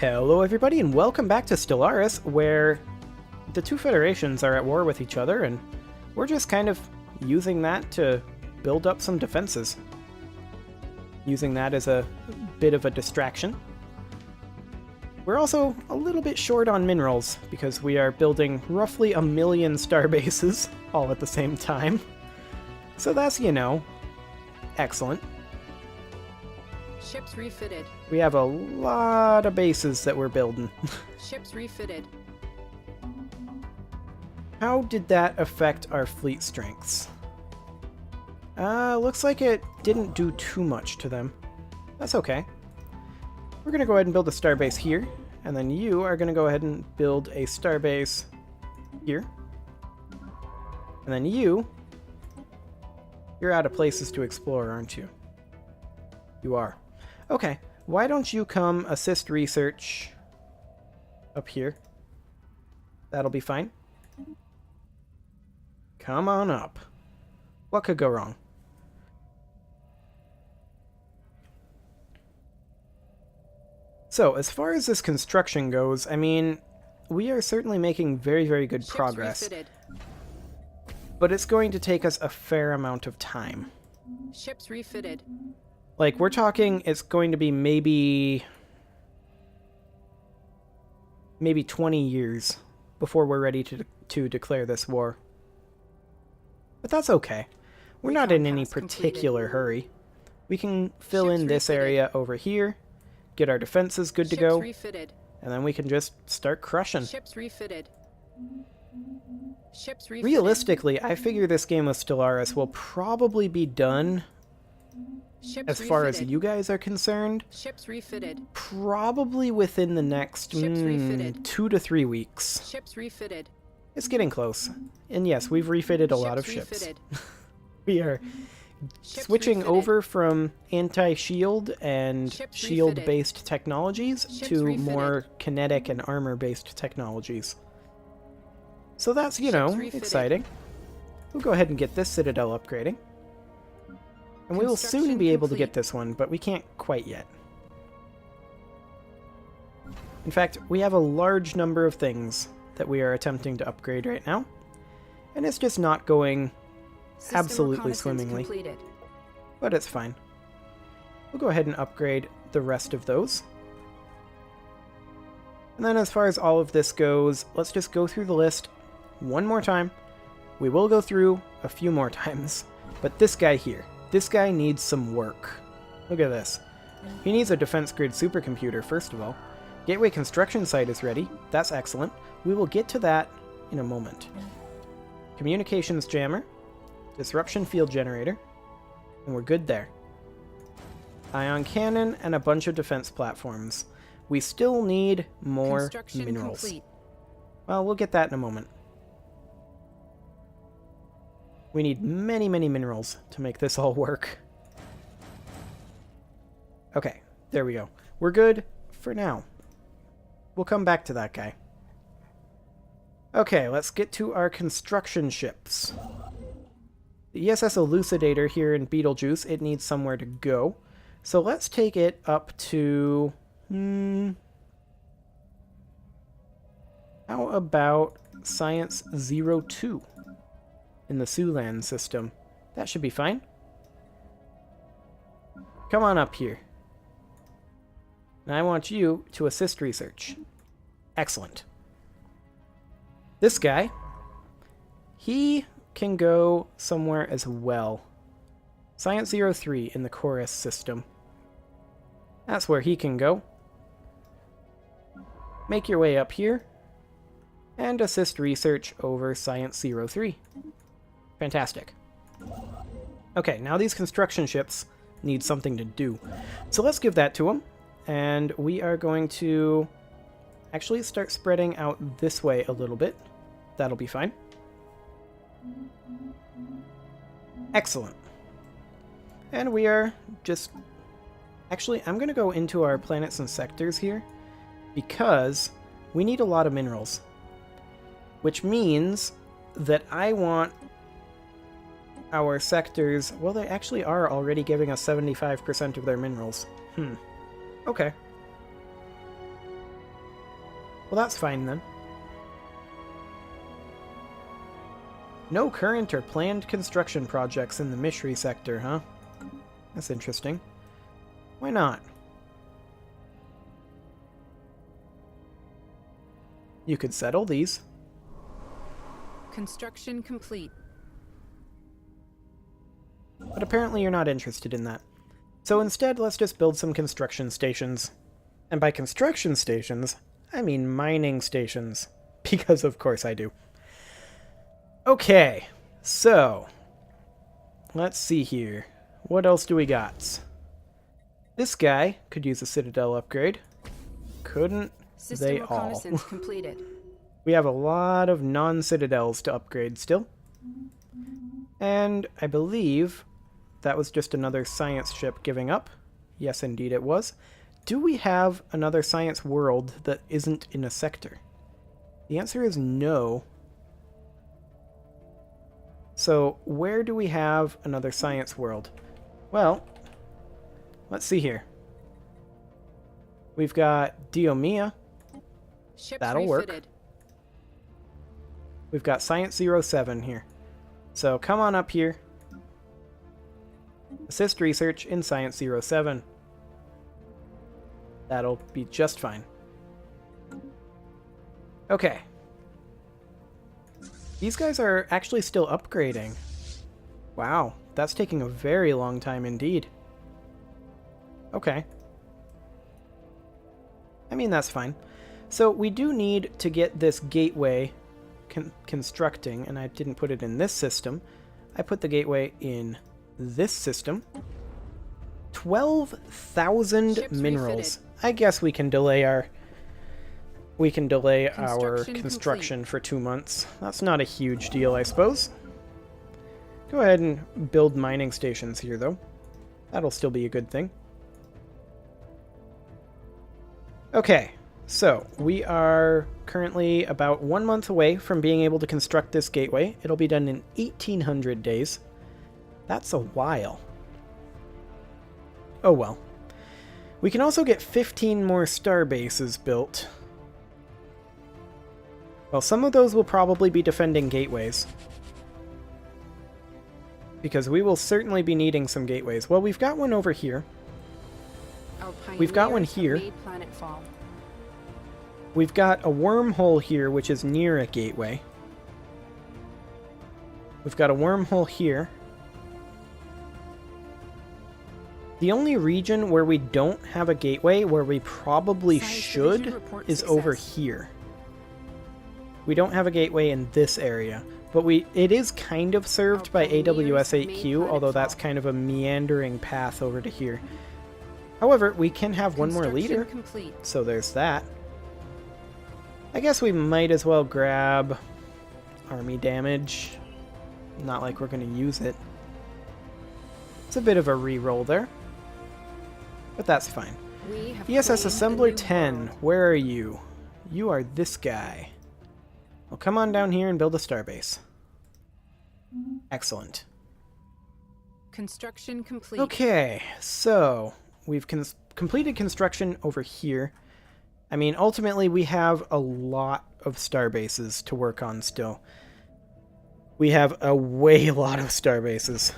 Hello everybody and welcome back to Stellaris, where the two federations are at war with each other and we're just kind of using that to build up some defenses. Using that as a bit of a distraction. We're also a little bit short on minerals because we are building roughly 1 million star bases all at the same time. So that's, excellent. Ships refitted. We have a lot of bases that we're building. Ships refitted. How did that affect our fleet strengths? Looks like it didn't do too much to them. That's okay. We're gonna go ahead and build a starbase here, and then you are gonna go ahead and build a starbase here. And then you're out of places to explore, aren't you? You are. Okay, why don't you come assist research up here? That'll be fine. Come on up. What could go wrong? So, as far as this construction goes, I mean, we are certainly making very, very good progress. Refitted. But it's going to take us a fair amount of time. Ships refitted. Like, we're talking, it's going to be maybe 20 years before we're ready to declare this war. But that's okay. We're not in any particular hurry. We can fill in this area over here, get our defenses good to go, refitted. And then we can just start crushing. Ships refitted. Ships refitted. Realistically, I figure this game of Stellaris will probably be done, as far as you guys are concerned, Ships refitted. probably within the next 2 to 3 weeks. Ships refitted. It's getting close. And yes, we've refitted a lot of ships. Refitted. We are Ships switching refitted. over from anti-shield and Ships shield-based technologies Ships to refitted. more kinetic and armor-based technologies. So that's, Ships refitted. exciting. We'll go ahead and get this citadel upgrading. And we will soon Construction be able to get complete. this one, but we can't quite yet. In fact, we have a large number of things that we are attempting to upgrade right now, and it's just not going System absolutely reconnaissance swimmingly. completed. But it's fine. We'll go ahead and upgrade the rest of those. And then as far as all of this goes, let's just go through the list one more time. We will go through a few more times, but this guy here, this guy needs some work. Look at this. He needs a defense grid supercomputer, first of all. Gateway construction site is ready. That's excellent. We will get to that in a moment. Communications jammer, disruption field generator, and we're good there. Ion cannon and a bunch of defense platforms. We still need more Construction minerals. complete. Well, we'll get that in a moment. We need many, many minerals to make this all work. Okay, there we go. We're good for now. We'll come back to that guy. Okay, let's get to our construction ships. The ESS Elucidator here in Betelgeuse, it needs somewhere to go. So let's take it up to... How about Science 02 in the Sulan system? That should be fine. Come on up here. And I want you to assist research. Excellent. This guy, he can go somewhere as well. Science 03 in the Chorus system. That's where he can go. Make your way up here and assist research over Science 03. Fantastic. Okay, now these construction ships need something to do. So let's give that to them. And we are going to actually start spreading out this way a little bit. That'll be fine. Excellent. And we are just... Actually, I'm going to go into our planets and sectors here, because we need a lot of minerals. Which means that I want our sectors... Well, they actually are already giving us 75% of their minerals. Okay. Well, that's fine then. No current or planned construction projects in the Mishri sector, huh? That's interesting. Why not? You could settle these. Construction complete. But apparently you're not interested in that. So instead, let's just build some construction stations. And by construction stations, I mean mining stations. Because of course I do. Okay, so let's see here. What else do we got? This guy could use a citadel upgrade. Couldn't System they all? reconnaissance completed. We have a lot of non-citadels to upgrade still. And I believe that was just another science ship giving up. Yes, indeed it was. Do we have another science world that isn't in a sector? The answer is no. So, where do we have another science world? Well, let's see here. We've got Diomia. Ships That'll work. refitted. We've got Science 07 here. So, come on up here. Assist research in Science 07. That'll be just fine. Okay. These guys are actually still upgrading. Wow, that's taking a very long time indeed. Okay. I mean, that's fine. So we do need to get this gateway constructing, and I didn't put it in this system. I put the gateway in this system. 12,000 Ships minerals. refitted. I guess we can delay our construction Construction for 2 months. That's not a huge deal, I suppose. Go ahead and build mining stations here, though. That'll still be a good thing. Okay, so we are currently about 1 month away from being able to construct this gateway. It'll be done in 1,800 days. That's a while. Oh well. We can also get 15 more star bases built. Well, some of those will probably be defending gateways. Because we will certainly be needing some gateways. Well, we've got one over here. Our We've got one pioneers have here. made planetfall. We've got a wormhole here, which is near a gateway. We've got a wormhole here. The only region where we don't have a gateway, where we probably Science should, division report is over success. here. We don't have a gateway in this area, but it is kind of served by pioneers have made AWS-8Q, although that's planetfall. kind of a meandering path over to here. However, we can have one more Construction leader, complete. so there's that. I guess we might as well grab army damage. Not like we're going to use it. It's a bit of a reroll there, but that's fine. We have ESS claimed Assembler a new 10, world. where are you? You are this guy. Well, come on down here and build a starbase. Excellent. Construction complete. Okay, so we've completed construction over here. I mean, ultimately, we have a lot of starbases to work on still. We have a lot of starbases.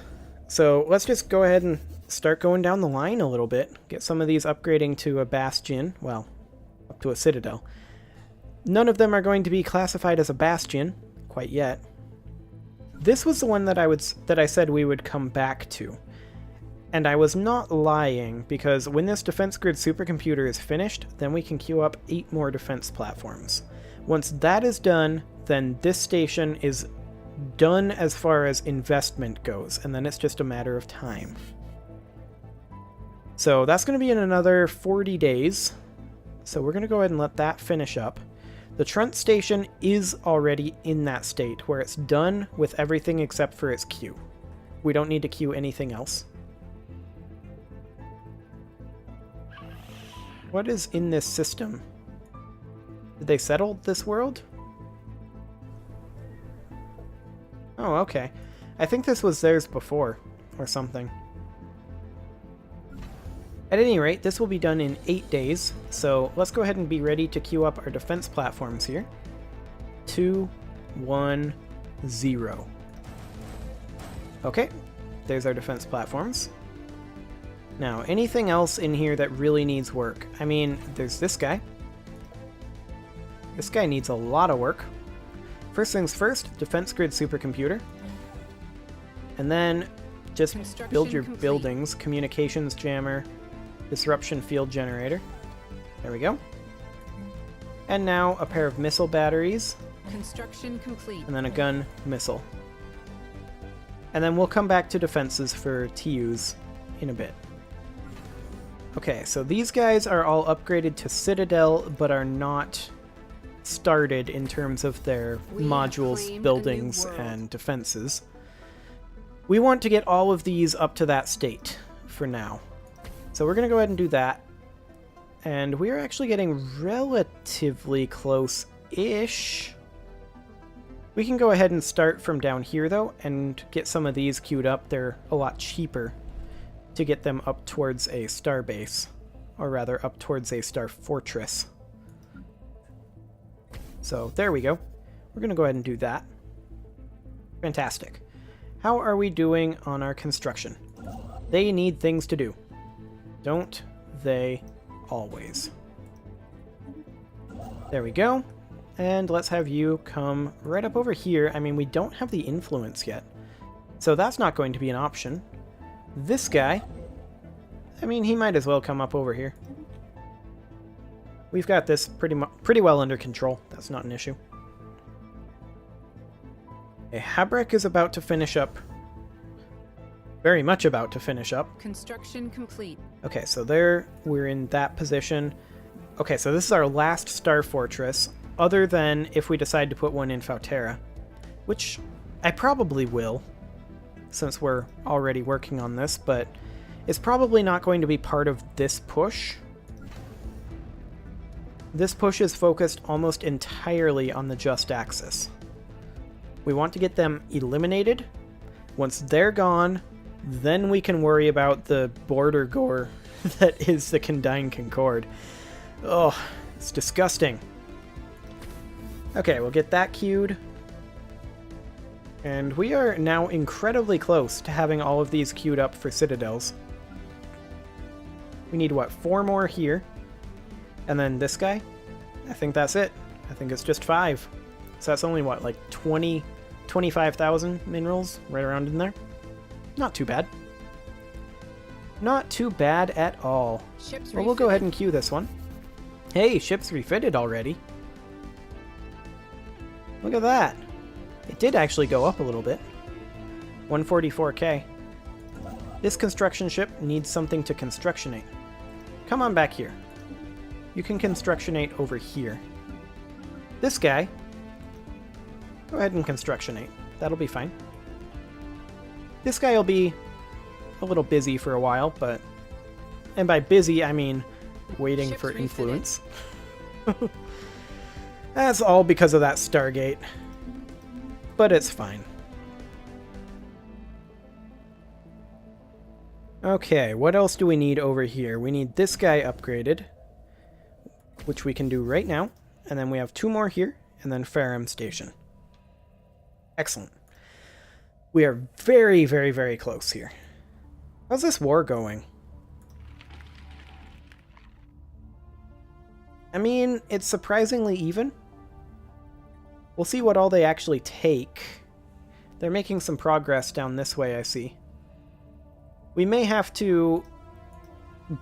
So let's just go ahead and start going down the line a little bit. Get some of these upgrading to a bastion. Well, up to a citadel. None of them are going to be classified as a bastion quite yet. This was the one that I said we would come back to. And I was not lying, because when this defense grid supercomputer is finished, then we can queue up 8 more defense platforms. Once that is done, then this station is done as far as investment goes, and then it's just a matter of time. So that's going to be in another 40 days. So we're going to go ahead and let that finish up. The Trent station is already in that state, where it's done with everything except for its queue. We don't need to queue anything else. What is in this system? Did they settle this world? Oh, okay. I think this was theirs before, or something. At any rate, this will be done in 8 days, so let's go ahead and be ready to queue up our defense platforms here. 2, 1, 0. Okay, there's our defense platforms. Now, anything else in here that really needs work? I mean, there's this guy. This guy needs a lot of work. First things first, defense grid supercomputer. And then just build your buildings. Communications jammer, disruption field generator. There we go. And now a pair of missile batteries. Construction complete. And then a gun missile. And then we'll come back to defenses for TUs in a bit. Okay, so these guys are all upgraded to Citadel, but are not started in terms of their modules, buildings, and defenses. We want to get all of these up to that state for now. So we're going to go ahead and do that. And we are actually getting relatively close-ish. We can go ahead and start from down here, though, and get some of these queued up. They're a lot cheaper to get them up towards a star base, or rather up towards a star fortress. So there we go. We're going to go ahead and do that. Fantastic. How are we doing on our construction? They need things to do. Don't they always? There we go. And let's have you come right up over here. I mean, we don't have the influence yet, so that's not going to be an option. This guy, I mean, he might as well come up over here. We've got this pretty well under control. That's not an issue. Okay, Habrek is about to finish up. Very much about to finish up. Construction complete. Okay, so there, we're in that position. Okay, so this is our last star fortress, other than if we decide to put one in Fautera, which I probably will, since we're already working on this, but it's probably not going to be part of this push. This push is focused almost entirely on the Just Axis. We want to get them eliminated. Once they're gone, then we can worry about the border gore that is the Condign Concord. Oh, it's disgusting. Okay, we'll get that queued. And we are now incredibly close to having all of these queued up for citadels. We need, what, 4 more here? And then this guy? I think that's it. I think it's just 5. So that's only, what, like 25,000 minerals right around in there? Not too bad. Not too bad at all. Well, we'll go ahead and queue this one. Hey, ship's refitted already. Look at that. It did actually go up a little bit. 144k. This construction ship needs something to constructionate. Come on back here. You can constructionate over here. This guy, go ahead and constructionate. That'll be fine. This guy will be a little busy for a while, but... And by busy, I mean waiting for influence. That's all because of that Stargate. But it's fine. Okay, what else do we need over here? We need this guy upgraded, which we can do right now. And then we have 2 more here, and then Ferrum Station. Excellent. We are very, very, very close here. How's this war going? I mean, it's surprisingly even. We'll see what all they actually take. They're making some progress down this way, I see. We may have to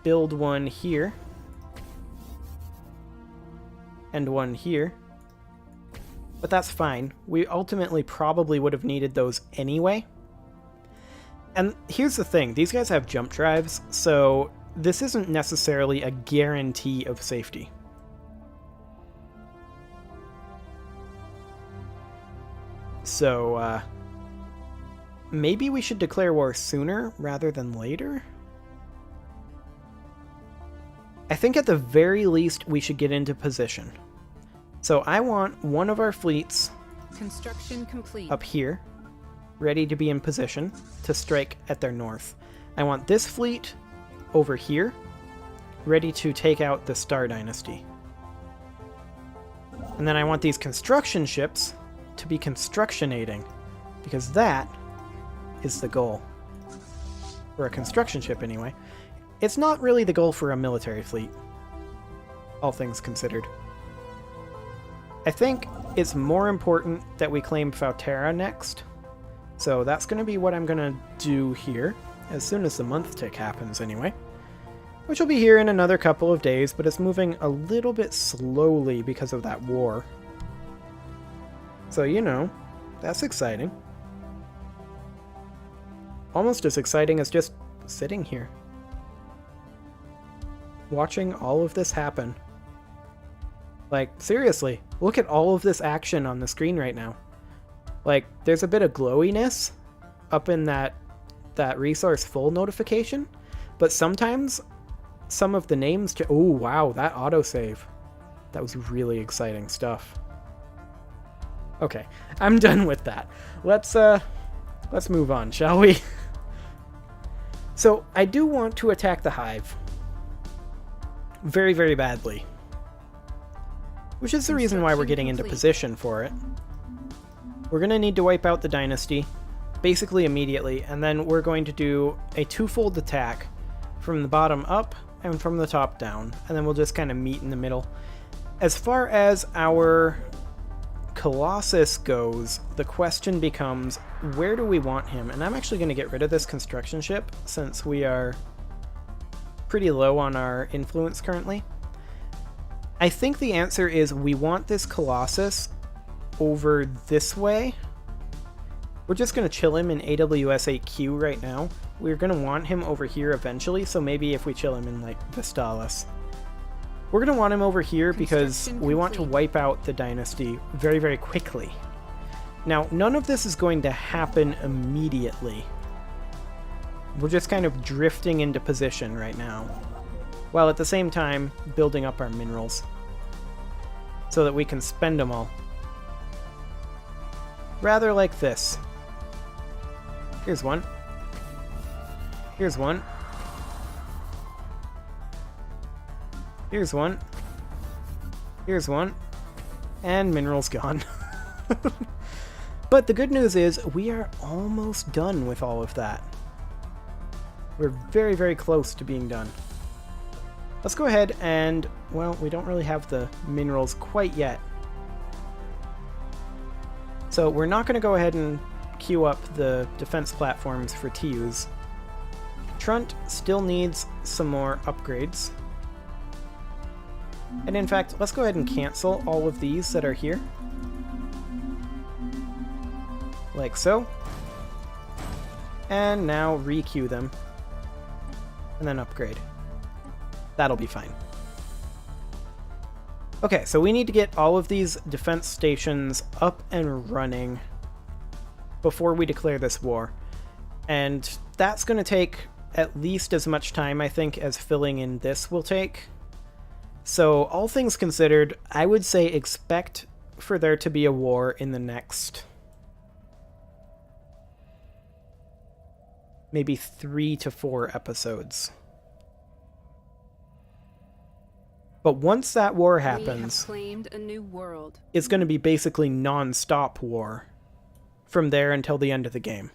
build one here. And one here. But that's fine. We ultimately probably would have needed those anyway. And here's the thing. These guys have jump drives, so this isn't necessarily a guarantee of safety. So, maybe we should declare war sooner rather than later? I think at the very least we should get into position. So I want one of our fleets construction complete up here, ready to be in position to strike at their north. I want this fleet over here, ready to take out the Star Dynasty. And then I want these construction ships to be constructionating, because that is the goal. For a construction ship, anyway. It's not really the goal for a military fleet, all things considered. I think it's more important that we claim Fautera next, so that's going to be what I'm going to do here, as soon as the month tick happens anyway. Which will be here in another couple of days, but it's moving a little bit slowly because of that war. So, you know, that's exciting. Almost as exciting as just sitting here. Watching all of this happen. Like, seriously, look at all of this action on the screen right now. Like, there's a bit of glowiness up in that resource full notification, but sometimes some of the names... Oh, wow, that autosave. That was really exciting stuff. Okay, I'm done with that. Let's move on, shall we? So, I do want to attack the Hive. Very, very badly. Which is the reason why we're getting into position for it. We're going to need to wipe out the Dynasty, basically immediately, and then we're going to do a twofold attack from the bottom up and from the top down, and then we'll just kind of meet in the middle. As far as our Colossus goes, the question becomes, where do we want him? And I'm actually going to get rid of this construction ship, since we are pretty low on our influence currently. I think the answer is we want this Colossus over this way. We're just going to chill him in AWS 8Q right now. We're going to want him over here eventually, so maybe if we chill him in, like, Stellaris. We're going to want him over here because we want to wipe out the Dynasty very, very quickly. Now, none of this is going to happen immediately. We're just kind of drifting into position right now, while at the same time building up our minerals so that we can spend them all. Rather like this. Here's one. Here's one. Here's one. Here's one. And minerals gone. But the good news is we are almost done with all of that. We're very, very close to being done. Let's go ahead and, well, we don't really have the minerals quite yet. So we're not going to go ahead and queue up the defense platforms for TUs. Trunt still needs some more upgrades. And in fact, let's go ahead and cancel all of these that are here. Like so. And now re-queue them. And then upgrade. That'll be fine. Okay, so we need to get all of these defense stations up and running before we declare this war. And that's going to take at least as much time, I think, as filling in this will take. So, all things considered, I would say expect for there to be a war in the next maybe 3 to 4 episodes. But once that war happens, claimed a new world. It's going to be basically non-stop war from there until the end of the game.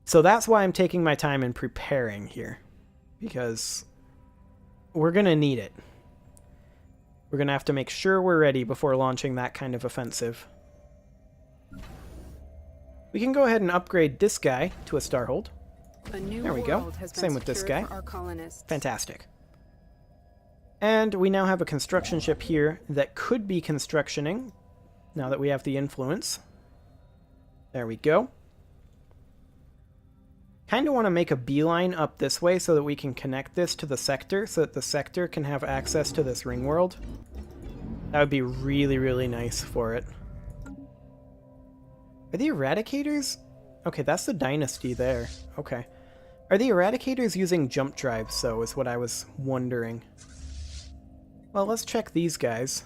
So that's why I'm taking my time in preparing here, because we're going to need it. We're going to have to make sure we're ready before launching that kind of offensive. We can go ahead and upgrade this guy to a Starhold. There we go. Same with this guy. Fantastic. And we now have a construction ship here that could be constructioning, now that we have the influence. There we go. Kind of want to make a beeline up this way so that we can connect this to the sector, so that the sector can have access to this ring world. That would be really, really nice for it. Are the Eradicators? Okay, that's the Dynasty there. Okay. Are the Eradicators using jump drives, though, is what I was wondering. Well, let's check these guys.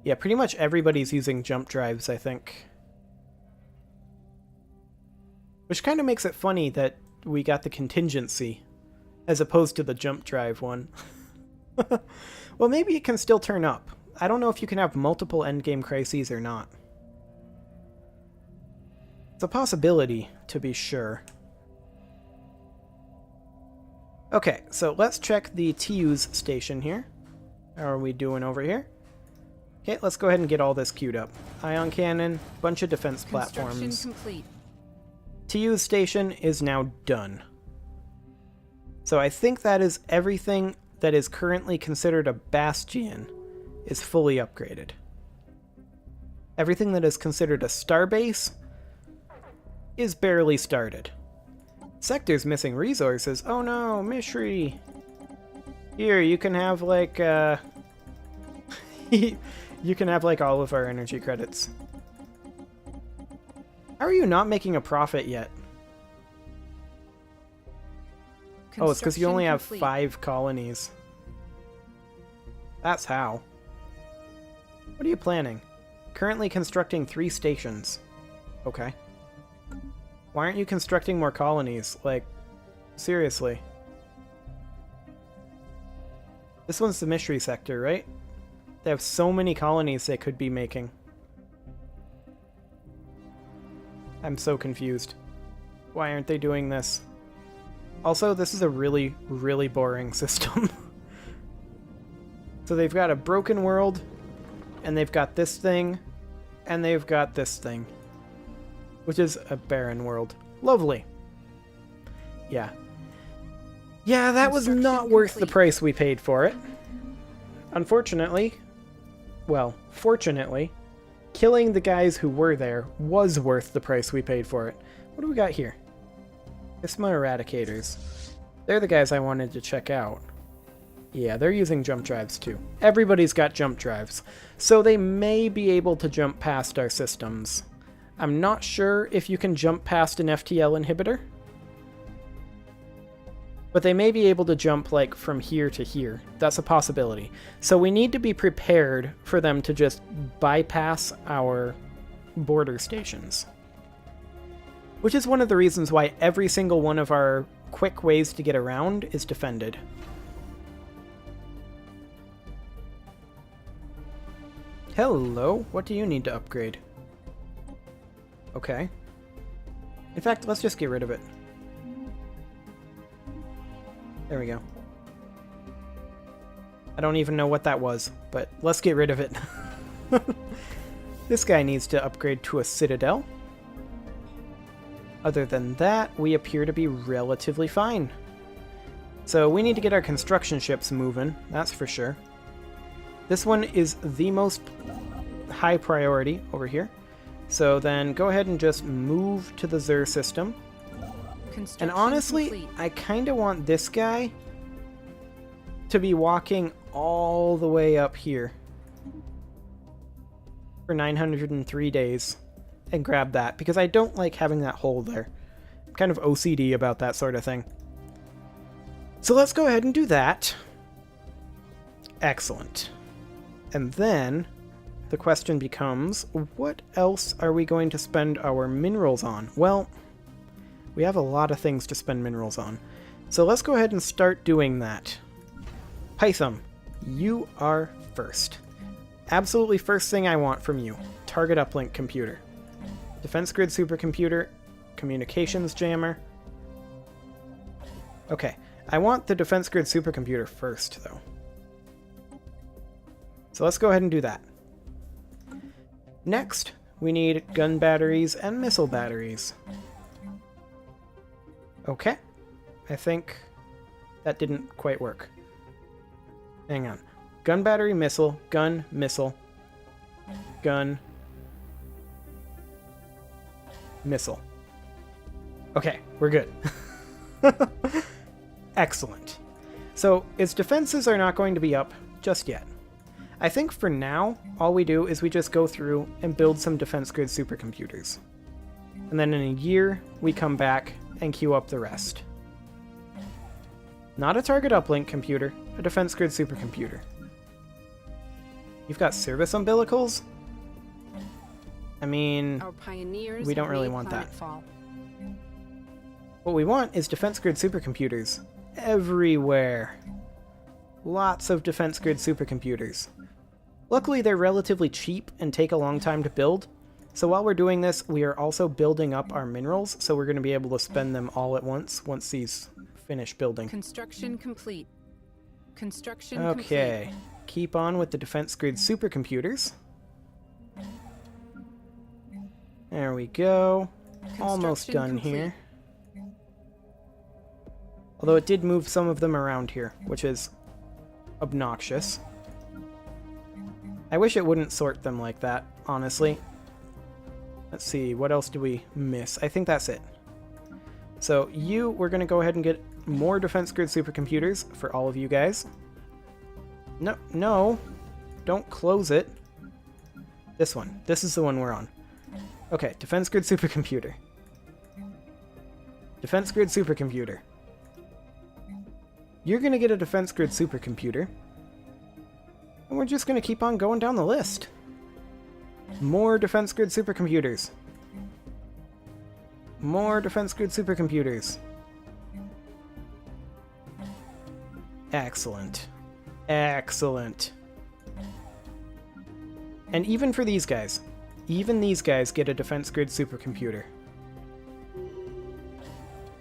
Yeah, pretty much everybody's using jump drives, I think. Which kind of makes it funny that we got the contingency as opposed to the jump drive one. Well, maybe it can still turn up. I don't know if you can have multiple endgame crises or not. It's a possibility, to be sure. Okay, so let's check the TU's station here. How are we doing over here? Okay, let's go ahead and get all this queued up. Ion cannon, bunch of defense platforms. Construction complete. TU's station is now done. So I think that is everything that is currently considered a bastion is fully upgraded. Everything that is considered a starbase is barely started. Sector's missing resources. Oh no, Mishri! Here, you can have like, you can have like all of our energy credits. How are you not making a profit yet? Oh, it's because you only have 5 colonies. That's how. What are you planning? Currently constructing 3 stations. Okay. Why aren't you constructing more colonies? Like, seriously. This one's the Mystery Sector, right? They have so many colonies they could be making. I'm so confused. Why aren't they doing this? Also, this is a really, really boring system. So they've got a broken world, and they've got this thing, and they've got this thing. Which is a barren world. Lovely. Yeah. Yeah, that was not worth the price we paid for it. Unfortunately, well, fortunately, killing the guys who were there was worth the price we paid for it. What do we got here? Isma Eradicators. They're the guys I wanted to check out. Yeah, they're using jump drives too. Everybody's got jump drives, so they may be able to jump past our systems. I'm not sure if you can jump past an FTL inhibitor, but they may be able to jump like from here to here. That's a possibility. So we need to be prepared for them to just bypass our border stations. Which is one of the reasons why every single one of our quick ways to get around is defended. Hello, what do you need to upgrade? Okay. In fact, let's just get rid of it. There we go. I don't even know what that was, but let's get rid of it. This guy needs to upgrade to a Citadel. Other than that, we appear to be relatively fine. So we need to get our construction ships moving, that's for sure. This one is the most high priority over here. So then go ahead and just move to the Zur system. And honestly, complete. I kind of want this guy to be walking all the way up here for 903 days and grab that, because I don't like having that hole there. I'm kind of OCD about that sort of thing. So let's go ahead and do that. Excellent. And then the question becomes, what else are we going to spend our minerals on? Well, we have a lot of things to spend minerals on. So let's go ahead and start doing that. Python, you are first. Absolutely first thing I want from you. Target uplink computer. Defense grid supercomputer. Communications jammer. Okay, I want the defense grid supercomputer first, though. So let's go ahead and do that. Next, we need gun batteries and missile batteries. Okay. I think that didn't quite work. Hang on. Gun battery, missile, gun, missile, gun, missile. Okay, we're good. Excellent. So its defenses are not going to be up just yet. I think for now, all we do is we just go through and build some defense grid supercomputers. And then in a year, we come back and queue up the rest. Not a target uplink computer, a defense grid supercomputer. You've got service umbilicals? I mean, our pioneers we don't really want that. What we want is defense grid supercomputers. everywhere. Lots of defense grid supercomputers. Luckily, they're relatively cheap and take a long time to build. So while we're doing this, we are also building up our minerals, so we're going to be able to spend them all at once these finish building. Construction complete. Construction Okay, complete. keep on with the defense grid supercomputers. There we go. Almost done complete. here. Although it did move some of them around here, which is obnoxious. I wish it wouldn't sort them like that, honestly. Let's see, what else do we miss? I think that's it. So we're going to go ahead and get more defense grid supercomputers for all of you guys. No, don't close it. This one. This is the one we're on. Okay, defense grid supercomputer. Defense grid supercomputer. You're going to get a defense grid supercomputer. And we're just going to keep on going down the list. More defense grid supercomputers. More defense grid supercomputers. Excellent. Excellent. And even for these guys. Even these guys get a defense grid supercomputer.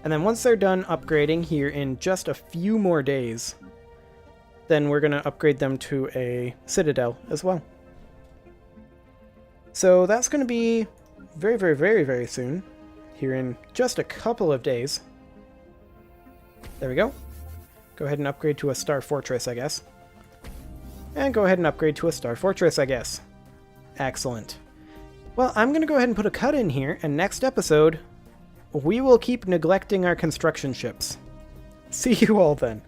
And then once they're done upgrading here in just a few more days, then we're going to upgrade them to a Citadel as well. So that's going to be very, very, very, very soon. Here in just a couple of days. There we go. Go ahead and upgrade to a Star Fortress, I guess. And go ahead and upgrade to a Star Fortress, I guess. Excellent. Well, I'm going to go ahead and put a cut in here, and next episode, we will keep neglecting our construction ships. See you all then.